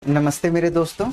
नमस्ते मेरे दोस्तों।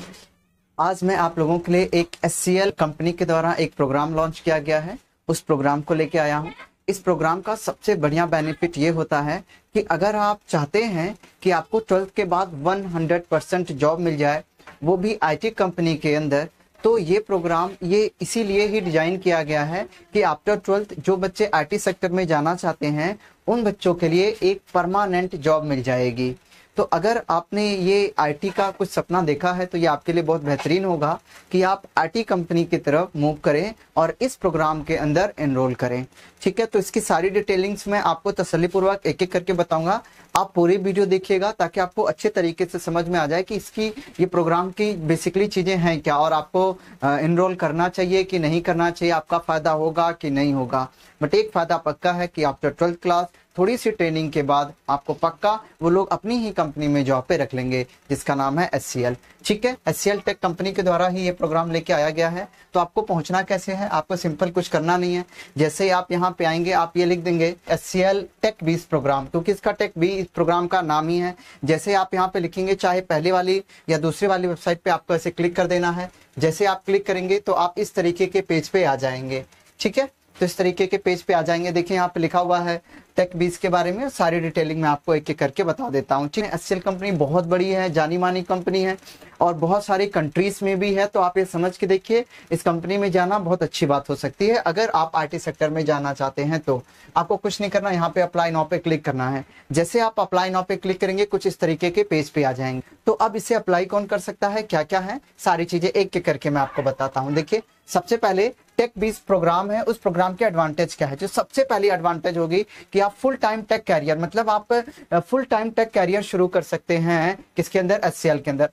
आज मैं आप लोगों के लिए एक एचसीएल कंपनी के द्वारा एक प्रोग्राम लॉन्च किया गया है, उस प्रोग्राम को लेके आया हूँ। इस प्रोग्राम का सबसे बढ़िया बेनिफिट ये होता है कि अगर आप चाहते हैं कि आपको 12th के बाद 100% जॉब मिल जाए, वो भी आईटी कंपनी के अंदर, तो ये प्रोग्राम ये इसीलिए ही डिजाइन किया गया है कि आफ्टर 12th जो बच्चे आईटी सेक्टर में जाना चाहते हैं उन बच्चों के लिए एक परमानेंट जॉब मिल जाएगी। तो अगर आपने ये आईटी का कुछ सपना देखा है तो ये आपके लिए बहुत बेहतरीन होगा कि आप आईटी कंपनी की तरफ मूव करें और इस प्रोग्राम के अंदर एनरोल करें। ठीक है, तो इसकी सारी डिटेलिंग्स मैं आपको तसल्लीपूर्वक एक एक करके बताऊंगा। आप पूरी वीडियो देखिएगा ताकि आपको अच्छे तरीके से समझ में आ जाए कि इसकी ये प्रोग्राम की बेसिकली चीज़ें हैं क्या और आपको एनरोल करना चाहिए कि नहीं करना चाहिए, आपका फ़ायदा होगा कि नहीं होगा। बट एक फ़ायदा पक्का है कि आफ्टर 12th क्लास थोड़ी सी ट्रेनिंग के बाद आपको पक्का वो लोग अपनी ही कंपनी में जॉब पे रख लेंगे, जिसका नाम है एचसीएल। ठीक है, एचसीएल टेक कंपनी के द्वारा ही ये प्रोग्राम लेके आया गया है। तो आपको पहुंचना कैसे है, आपको सिंपल कुछ करना नहीं है। जैसे आप यहाँ पे आएंगे, आप ये लिख देंगे एचसीएल टेक 20 प्रोग्राम, क्योंकि इसका टेक 20 प्रोग्राम का नाम ही है। जैसे आप यहाँ पे लिखेंगे, चाहे पहले वाली या दूसरी वाली वेबसाइट पे आपको ऐसे क्लिक कर देना है। जैसे आप क्लिक करेंगे तो आप इस तरीके के पेज पे आ जाएंगे। ठीक है, तो इस तरीके के पेज पे आ जाएंगे। देखिए यहाँ पे लिखा हुआ है टेक 20 के बारे में, सारी डिटेलिंग मैं आपको एक एक करके बता देता हूँ। ठीक है, एचसीएल कंपनी बहुत बड़ी है, जानी मानी कंपनी है और बहुत सारी कंट्रीज में भी है। तो आप ये समझ के देखिए, इस कंपनी में जाना बहुत अच्छी बात हो सकती है। अगर आप आईटी सेक्टर में जाना चाहते हैं तो आपको कुछ नहीं करना, यहाँ पे अप्लाई नाउ पे क्लिक करना है। जैसे आप अप्लाई नाउ पे क्लिक करेंगे, कुछ इस तरीके के पेज पे आ जाएंगे। तो अब इसे अप्लाई कौन कर सकता है, क्या क्या है, सारी चीजें एक एक करके मैं आपको बताता हूँ। देखिए, सबसे पहले टेक 20 प्रोग्राम है, उस प्रोग्राम के एडवांटेज क्या है। जो सबसे पहली एडवांटेज होगी कि आप फुल टाइम टेक कैरियर, मतलब आप फुल टाइम टेक कैरियर शुरू कर सकते हैं। किसके अंदर, एचसीएल के अंदर।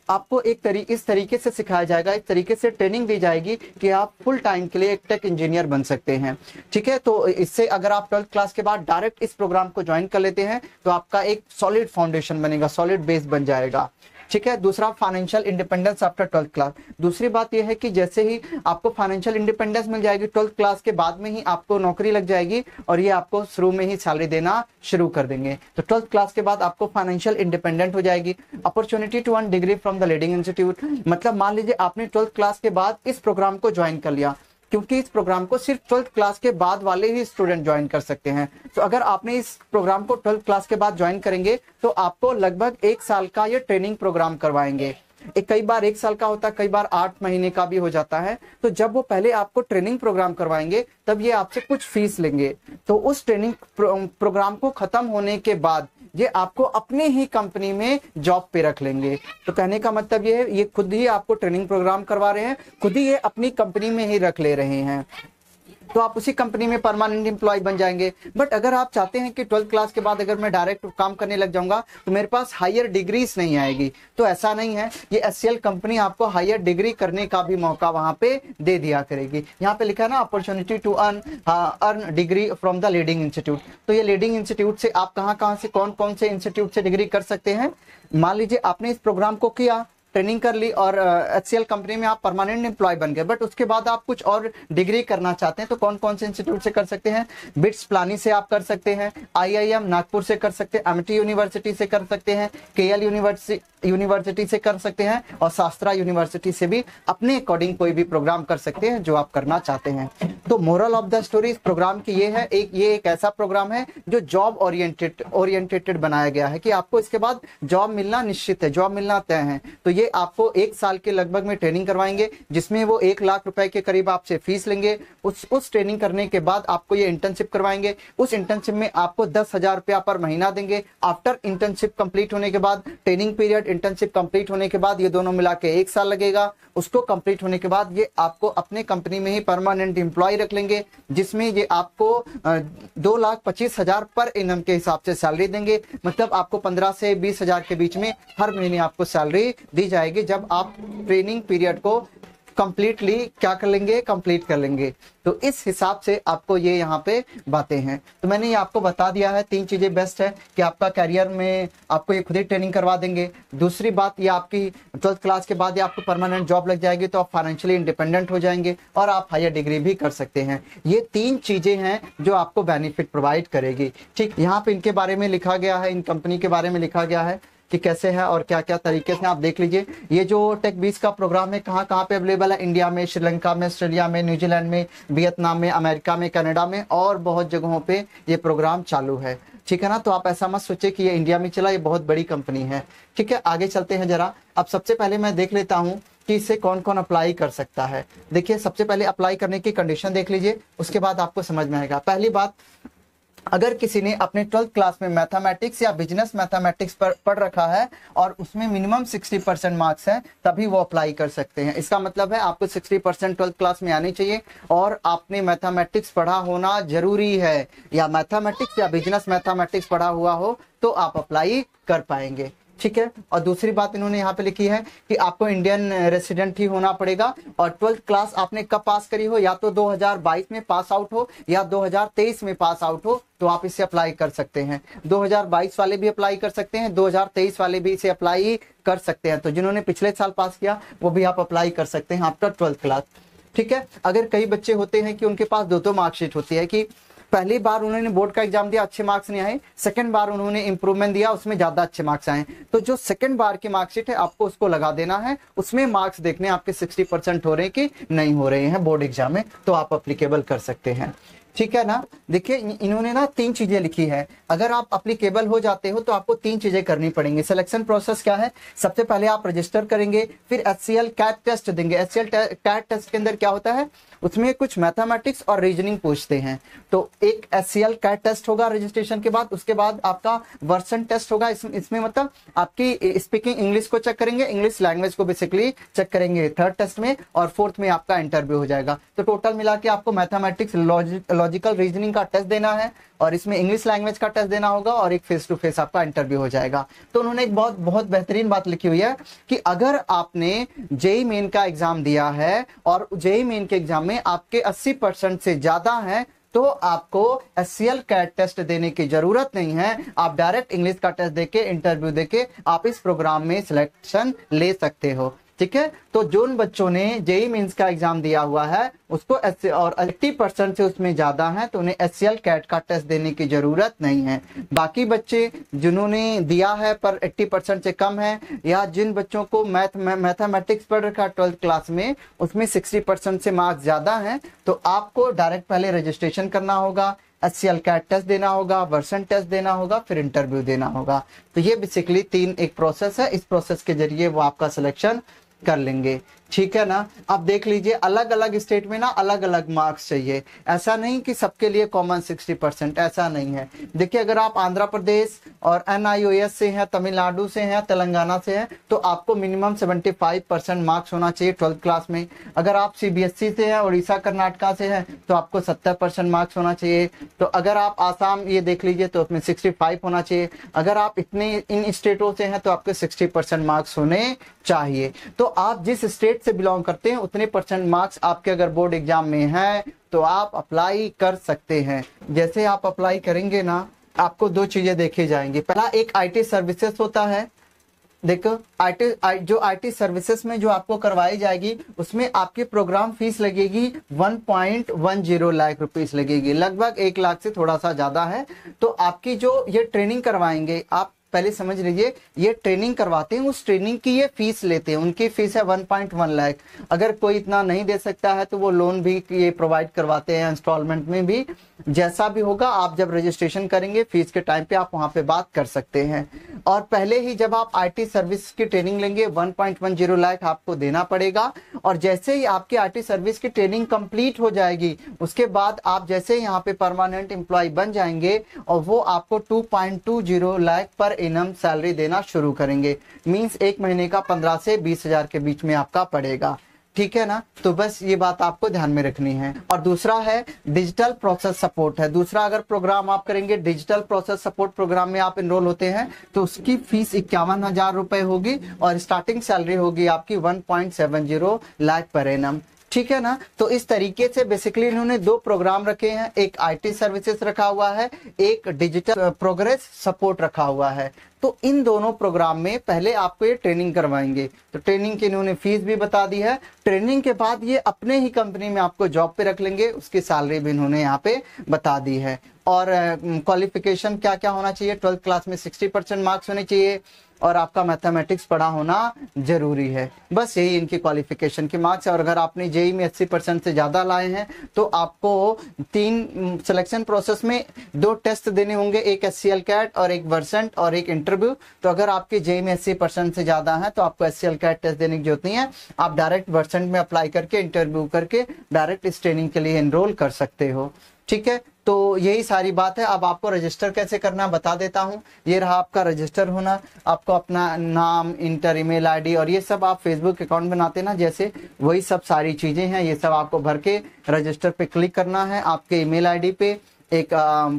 आपको इस तरीके से सिखाया जाएगा, इस तरीके से ट्रेनिंग दी जाएगी कि आप फुल टाइम के लिए एक टेक इंजीनियर बन सकते हैं। ठीक है, तो इससे अगर आप 12th क्लास के बाद डायरेक्ट इस प्रोग्राम को ज्वाइन कर लेते हैं तो आपका एक सॉलिड फाउंडेशन बनेगा, सॉलिड बेस बन जाएगा। ठीक है, दूसरा financial independence after 12th class. दूसरी बात यह है कि जैसे ही आपको फाइनेंशियल इंडिपेंडेंस मिल जाएगी, 12th क्लास के बाद में ही आपको नौकरी लग जाएगी और ये आपको शुरू में ही सैलरी देना शुरू कर देंगे। तो 12th क्लास के बाद आपको फाइनेंशियल इंडिपेंडेंट हो जाएगी। Opportunity to earn degree from the leading institute, मतलब मान लीजिए आपने 12th क्लास के बाद इस प्रोग्राम को ज्वाइन कर लिया, क्योंकि इस प्रोग्राम को सिर्फ 12th क्लास के बाद वाले ही स्टूडेंट ज्वाइन कर सकते हैं। तो अगर आपने इस प्रोग्राम को 12th क्लास के बाद ज्वाइन करेंगे तो आपको लगभग 1 साल का ये ट्रेनिंग प्रोग्राम करवाएंगे। कई बार 1 साल का होता है, कई बार 8 महीने का भी हो जाता है। तो जब वो पहले आपको ट्रेनिंग प्रोग्राम करवाएंगे तब ये आपसे कुछ फीस लेंगे। तो उस ट्रेनिंग प्रोग्राम को खत्म होने के बाद ये आपको अपनी ही कंपनी में जॉब पे रख लेंगे। तो कहने का मतलब ये है, ये खुद ही आपको ट्रेनिंग प्रोग्राम करवा रहे हैं, खुद ही ये अपनी कंपनी में ही रख ले रहे हैं। तो आप उसी कंपनी में परमानेंट एम्प्लॉय बन जाएंगे। बट अगर आप चाहते हैं कि 12th क्लास के बाद अगर मैं डायरेक्ट काम करने लग जाऊंगा तो मेरे पास हायर डिग्रीज नहीं आएगी, तो ऐसा नहीं है। ये एचसीएल कंपनी आपको हायर डिग्री करने का भी मौका वहां पे दे दिया करेगी। यहाँ पे लिखा है ना, opportunity to earn degree from the leading institute. तो ये लीडिंग इंस्टीट्यूट से आप कहाँ से, कौन कौन से इंस्टीट्यूट से डिग्री कर सकते हैं। मान लीजिए आपने इस प्रोग्राम को किया, ट्रेनिंग कर ली और एचसीएल कंपनी में आप परमानेंट एम्प्लॉय बन गए, बट उसके बाद आप कुछ और डिग्री करना चाहते हैं तो कौन कौन से इंस्टीट्यूट से कर सकते हैं। बिट्स पिलानी से आप कर सकते हैं, आईआईएम नागपुर से कर सकते हैं, एमटी यूनिवर्सिटी से कर सकते हैं, केएल यूनिवर्सिटी से कर सकते हैं और शास्त्रा यूनिवर्सिटी से भी अपने अकॉर्डिंग कोई भी प्रोग्राम कर सकते हैं जो आप करना चाहते हैं। तो मोरल ऑफ द स्टोरी इस प्रोग्राम की ये है, ये एक ऐसा प्रोग्राम है जो जॉब ओरिएंटेड बनाया गया है कि आपको इसके बाद जॉब मिलना निश्चित है, जॉब मिलना तय है। तो ये आपको 1 साल के लगभग में ट्रेनिंग करवाएंगे, जिसमें वो 1 लाख रुपए के करीब आपसे फीस लेंगे। उस ट्रेनिंग करने के बाद आपको ये इंटर्नशिप करवाएंगे। उस इंटर्नशिप में आपको 10,000 रुपया पर महीना देंगे। आफ्टर इंटर्नशिप कंप्लीट होने के बाद, ट्रेनिंग पीरियड इंटर्नशिप कंप्लीट होने के बाद, ये दोनों मिला के 1 साल लगेगा। उसको कंप्लीट होने के बाद ये आपको अपने कंपनी में ही परमानेंट एम्प्लॉय रख लेंगे, जिसमें ये आपको 2,25,000 पर एनम के हिसाब से सैलरी देंगे। मतलब आपको 15 से 20,000 के बीच में हर महीने आपको सैलरी दी जाएगी जब आप ट्रेनिंग पीरियड को कंप्लीटली क्या कर लेंगे, कंप्लीट कर लेंगे। तो इस हिसाब से आपको ये यहाँ पे बातें हैं। तो मैंने ये आपको बता दिया है, 3 चीजें बेस्ट है कि आपका कैरियर में आपको ये खुद ही ट्रेनिंग करवा देंगे। दूसरी बात, ये आपकी 12th क्लास के बाद ये आपको परमानेंट जॉब लग जाएगी, तो आप फाइनेंशियली इंडिपेंडेंट हो जाएंगे और आप हायर डिग्री भी कर सकते हैं। ये 3 चीजें हैं जो आपको बेनिफिट प्रोवाइड करेगी। ठीक, यहाँ पे इनके बारे में लिखा गया है, इन कंपनी के बारे में लिखा गया है कि कैसे है और क्या क्या तरीके से आप देख लीजिए। ये जो टेक 20 का प्रोग्राम है कहाँ कहाँ पे अवेलेबल है, इंडिया में, श्रीलंका में, ऑस्ट्रेलिया में, न्यूजीलैंड में, वियतनाम में, अमेरिका में, कनाडा में और बहुत जगहों पे ये प्रोग्राम चालू है। ठीक है ना, तो आप ऐसा मत सोचे कि ये इंडिया में चला, ये बहुत बड़ी कंपनी है। ठीक है, आगे चलते हैं जरा। अब सबसे पहले मैं देख लेता हूँ कि इसे कौन कौन अप्लाई कर सकता है। देखिए, सबसे पहले अप्लाई करने की कंडीशन देख लीजिए, उसके बाद आपको समझ में आएगा। पहली बात, अगर किसी ने अपने 12th क्लास में मैथमेटिक्स या बिजनेस मैथमेटिक्स पढ़ रखा है और उसमें मिनिमम 60% मार्क्स हैं, तभी वो अप्लाई कर सकते हैं। इसका मतलब है आपको 60% 12th क्लास में आनी चाहिए और आपने मैथमेटिक्स पढ़ा होना जरूरी है, या मैथमेटिक्स या बिजनेस मैथमेटिक्स पढ़ा हुआ हो तो आप अप्लाई कर पाएंगे। ठीक है, और दूसरी बात इन्होंने यहाँ पे लिखी है कि आपको इंडियन रेसिडेंट ही होना पड़ेगा और 12th क्लास आपने कब पास करी हो, या तो 2022 में पास आउट हो या 2023 में पास आउट हो, तो आप इसे अप्लाई कर सकते हैं। 2022 वाले भी अप्लाई कर सकते हैं, 2023 वाले भी इसे अप्लाई कर सकते हैं। तो जिन्होंने पिछले साल पास किया वो भी आप अप्लाई कर सकते हैं आफ्टर 12th क्लास। ठीक है, अगर कई बच्चे होते हैं कि उनके पास दो मार्कशीट होती है कि पहली बार उन्होंने बोर्ड का एग्जाम दिया, अच्छे मार्क्स नहीं आए, सेकंड बार उन्होंने इंप्रूवमेंट दिया, उसमें ज्यादा अच्छे मार्क्स आए, तो जो सेकंड बार की मार्कशीट है आपको उसको लगा देना है, उसमें मार्क्स देखने आपके 60% हो रहे हैं कि नहीं हो रहे हैं बोर्ड एग्जाम में, तो आप अप्लीकेबल कर सकते हैं। ठीक है ना, देखिए इन्होंने ना 3 चीजें लिखी है। अगर आप अप्लीकेबल हो जाते हो तो आपको 3 चीजें करनी पड़ेंगी। सिलेक्शन प्रोसेस क्या है, सबसे पहले आप रजिस्टर करेंगे, फिर HCL कैट टेस्ट देंगे। HCL कैट टेस्ट के अंदर क्या होता है, उसमें कुछ मैथमेटिक्स और रीजनिंग पूछते हैं। तो एक HCL कैट टेस्ट होगा रजिस्ट्रेशन के बाद, उसके बाद आपका वर्सन टेस्ट होगा। इसमें मतलब आपकी स्पीकिंग इंग्लिश को चेक करेंगे, इंग्लिश लैंग्वेज को बेसिकली चेक करेंगे 3rd टेस्ट में, और 4th में आपका इंटरव्यू हो जाएगा। तो टोटल मिला के आपको मैथमेटिक्स, लॉजिकल रीजनिंग का टेस्ट देना है और इसमें इंग्लिश लैंग्वेज का टेस्ट देना होगा और एक फेस टू फेस आपका इंटरव्यू हो जाएगा। तो उन्होंने एक बहुत बेहतरीन बात लिखी हुई है कि अगर आपने जेईई मेन का एग्जाम दिया है और जेईई मेन के एग्जाम में आपके 80% से ज्यादा है, तो आपको HCL कैट टेस्ट देने की जरूरत नहीं है। आप डायरेक्ट इंग्लिश का टेस्ट देके, इंटरव्यू देके आप इस प्रोग्राम में सिलेक्शन ले सकते हो। ठीक है, तो जिन बच्चों ने जेईई मेंस का एग्जाम दिया हुआ है उसको और 80% से उसमें ज्यादा है तो उन्हें HCL कैट का टेस्ट देने की जरूरत नहीं है। बाकी बच्चे जिन्होंने दिया है पर 80% से कम है, या जिन बच्चों को मैथमेटिक्स पढ़ रखा 12th क्लास में उसमें 60% से मार्क्स ज्यादा हैं, तो आपको डायरेक्ट पहले रजिस्ट्रेशन करना होगा, HCL कैट टेस्ट देना होगा, वर्सन टेस्ट देना होगा, फिर इंटरव्यू देना होगा। तो ये बेसिकली 3 एक प्रोसेस है, इस प्रोसेस के जरिए वो आपका सिलेक्शन कर लेंगे। ठीक है ना, अब देख लीजिए अलग अलग स्टेट में ना अलग अलग मार्क्स चाहिए, ऐसा नहीं कि सबके लिए कॉमन 60%, ऐसा नहीं है। देखिए, अगर आप आंध्र प्रदेश और NIOS से हैं, तमिलनाडु से हैं, तेलंगाना से हैं, तो आपको मिनिमम 75% मार्क्स होना चाहिए 12th क्लास में। अगर आप CBSE से हैं, उड़ीसा कर्नाटका से हैं, तो आपको 70% मार्क्स होना चाहिए। तो अगर आप आसाम ये देख लीजिए तो उसमें 65 होना चाहिए। अगर आप इन स्टेटों से हैं तो आपके 60% मार्क्स होने चाहिए। तो आप जिस स्टेट से बिलोंग करते हैं उतने % मार्क्स आपके अगर बोर्ड एग्जाम में है तो आप अप्लाई कर सकते हैं। जैसे आप अप्लाई करेंगे ना, आपको 2 चीजें देखी जाएंगी। पहला, एक IT सर्विसेज होता है। देखो, जो IT सर्विसेज में जो आपको करवाई जाएगी उसमें आपकी प्रोग्राम फीस लगेगी 1.10 लाख रुपीस लगेगी, लगभग 1 लाख से थोड़ा सा ज्यादा है। तो आपकी जो ये ट्रेनिंग करवाएंगे, आप पहले समझ लीजिए, ये ट्रेनिंग करवाते हैं, उस ट्रेनिंग की ये फीस लेते हैं, उनकी फीस है 1.1 लाख। अगर कोई इतना नहीं दे सकता है तो वो लोन भी ये प्रोवाइड करवाते हैं, इंस्टॉलमेंट में भी। जैसा भी होगा आप जब रजिस्ट्रेशन करेंगे फीस के टाइम पे आप वहां पे बात कर सकते हैं। और पहले ही जब आप IT सर्विस की ट्रेनिंग लेंगे 1.10 लाख आपको देना पड़ेगा, और जैसे ही आपकी IT सर्विस की ट्रेनिंग कंप्लीट हो जाएगी उसके बाद आप जैसे यहाँ पे परमानेंट एम्प्लॉय बन जाएंगे और वो आपको 2.20 लाख पर इनम सैलरी देना शुरू करेंगे। मींस 1 महीने का 15 से 20 हजार के बीच में आपका पड़ेगा। ठीक है ना, तो बस ये बात आपको ध्यान में रखनी है। और दूसरा है डिजिटल प्रोसेस सपोर्ट है। दूसरा अगर प्रोग्राम आप करेंगे, डिजिटल प्रोसेस सपोर्ट प्रोग्राम में आप इनरोल होते हैं तो उसकी फीस 51,000 रुपए होगी और स्टार्टिंग सैलरी होगी आपकी 1.70 लाख पर एनम। ठीक है ना, तो इस तरीके से बेसिकली इन्होंने 2 प्रोग्राम रखे हैं, एक IT सर्विसेज रखा हुआ है, एक डिजिटल प्रोग्रेस सपोर्ट रखा हुआ है। तो इन दोनों प्रोग्राम में पहले आपको ये ट्रेनिंग करवाएंगे, तो ट्रेनिंग की इन्होंने फीस भी बता दी है। ट्रेनिंग के बाद ये अपने ही कंपनी में आपको जॉब पे रख लेंगे, उसकी सैलरी भी इन्होंने यहाँ पे बता दी है। और क्वालिफिकेशन क्या क्या होना चाहिए, 12th क्लास में 60% मार्क्स होने चाहिए, और आपका मैथमेटिक्स पढ़ा होना जरूरी है। बस यही इनकी क्वालिफिकेशन के मार्क्स है। और अगर आपने जेईई में 80% से ज़्यादा लाए हैं तो आपको 3 सिलेक्शन प्रोसेस में 2 टेस्ट देने होंगे, एक SCL कैट और एक वर्सेंट और एक इंटरव्यू। तो अगर आपके जेईई में 80% से ज़्यादा है तो आपको SCL कैट टेस्ट देने की जरूरत नहीं है, आप डायरेक्ट वर्सेंट में अप्लाई करके इंटरव्यू करके डायरेक्ट इस ट्रेनिंग के लिए एनरोल कर सकते हो। ठीक है, तो यही सारी बात है। अब आपको रजिस्टर कैसे करना बता देता हूँ। ये रहा आपका रजिस्टर होना, आपको अपना नाम, इंटर, ईमेल आईडी और ये सब आप फेसबुक अकाउंट बनाते ना जैसे, वही सब सारी चीजें हैं। ये सब आपको भर के रजिस्टर पे क्लिक करना है। आपके ईमेल आईडी पे एक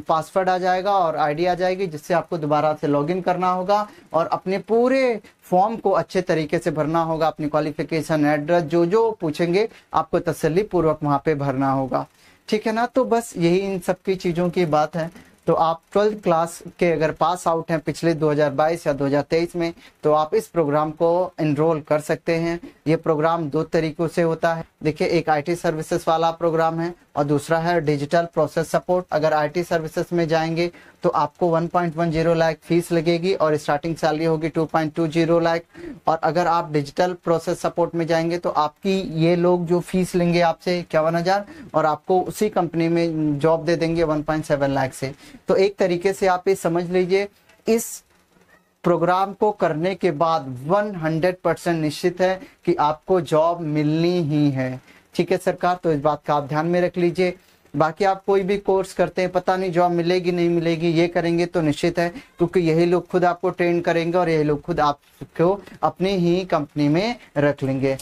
पासवर्ड आ जाएगा और आईडी आ जाएगी, जिससे आपको दोबारा से लॉगिन करना होगा और अपने पूरे फॉर्म को अच्छे तरीके से भरना होगा। अपनी क्वालिफिकेशन, एड्रेस, जो जो पूछेंगे आपको तसल्ली पूर्वक वहाँ पे भरना होगा। ठीक है ना, तो बस यही इन सब की चीज़ों की बात है। तो आप 12th क्लास के अगर पास आउट हैं पिछले 2022 या 2023 में, तो आप इस प्रोग्राम को एनरोल कर सकते हैं। ये प्रोग्राम 2 तरीकों से होता है। देखिए, एक IT सर्विसेज वाला प्रोग्राम है और दूसरा है डिजिटल प्रोसेस सपोर्ट। अगर IT सर्विसेज में जाएंगे तो आपको 1.10 लाख फीस लगेगी और स्टार्टिंग सैलरी होगी 2.20 लाख। और अगर आप डिजिटल प्रोसेस सपोर्ट में जाएंगे तो आपकी ये लोग जो फीस लेंगे आपसे 51,000 और आपको उसी कंपनी में जॉब दे देंगे 1.7 लाख से। तो एक तरीके से आप ये समझ लीजिए, इस प्रोग्राम को करने के बाद 100% निश्चित है कि आपको जॉब मिलनी ही है। ठीक है सरकार, तो इस बात का आप ध्यान में रख लीजिए। बाकी आप कोई भी कोर्स करते हैं, पता नहीं जॉब मिलेगी नहीं मिलेगी, ये करेंगे तो निश्चित है, क्योंकि यही लोग खुद आपको ट्रेन करेंगे और यही लोग खुद आपको अपनी ही कंपनी में रख लेंगे।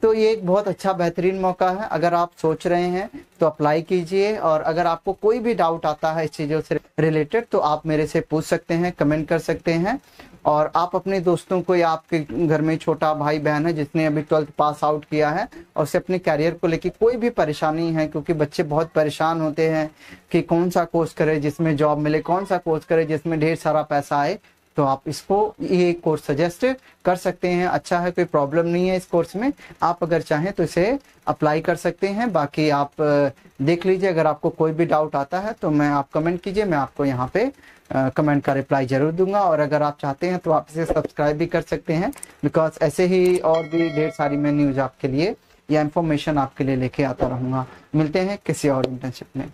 तो ये एक बहुत अच्छा बेहतरीन मौका है। अगर आप सोच रहे हैं तो अप्लाई कीजिए। और अगर आपको कोई भी डाउट आता है इस चीज़ों से रिलेटेड तो आप मेरे से पूछ सकते हैं, कमेंट कर सकते हैं। और आप अपने दोस्तों को या आपके घर में छोटा भाई बहन है जिसने अभी 12th पास आउट किया है और उसे अपने कैरियर को लेकर कोई भी परेशानी है, क्योंकि बच्चे बहुत परेशान होते हैं कि कौन सा कोर्स करे जिसमें जॉब मिले, कौन सा कोर्स करे जिसमें ढेर सारा पैसा आए, तो आप इसको ये कोर्स सजेस्ट कर सकते हैं। अच्छा है, कोई प्रॉब्लम नहीं है इस कोर्स में। आप अगर चाहें तो इसे अप्लाई कर सकते हैं। बाकी आप देख लीजिए, अगर आपको कोई भी डाउट आता है तो मैं आप कमेंट कीजिए, मैं आपको यहाँ पे कमेंट का रिप्लाई जरूर दूंगा। और अगर आप चाहते हैं तो आप इसे सब्सक्राइब भी कर सकते हैं, बिकॉज ऐसे ही और भी ढेर सारी मैं न्यूज़ आपके लिए या इन्फॉर्मेशन आपके लिए लेके आता रहूँगा। मिलते हैं किसी और इंटर्नशिप में।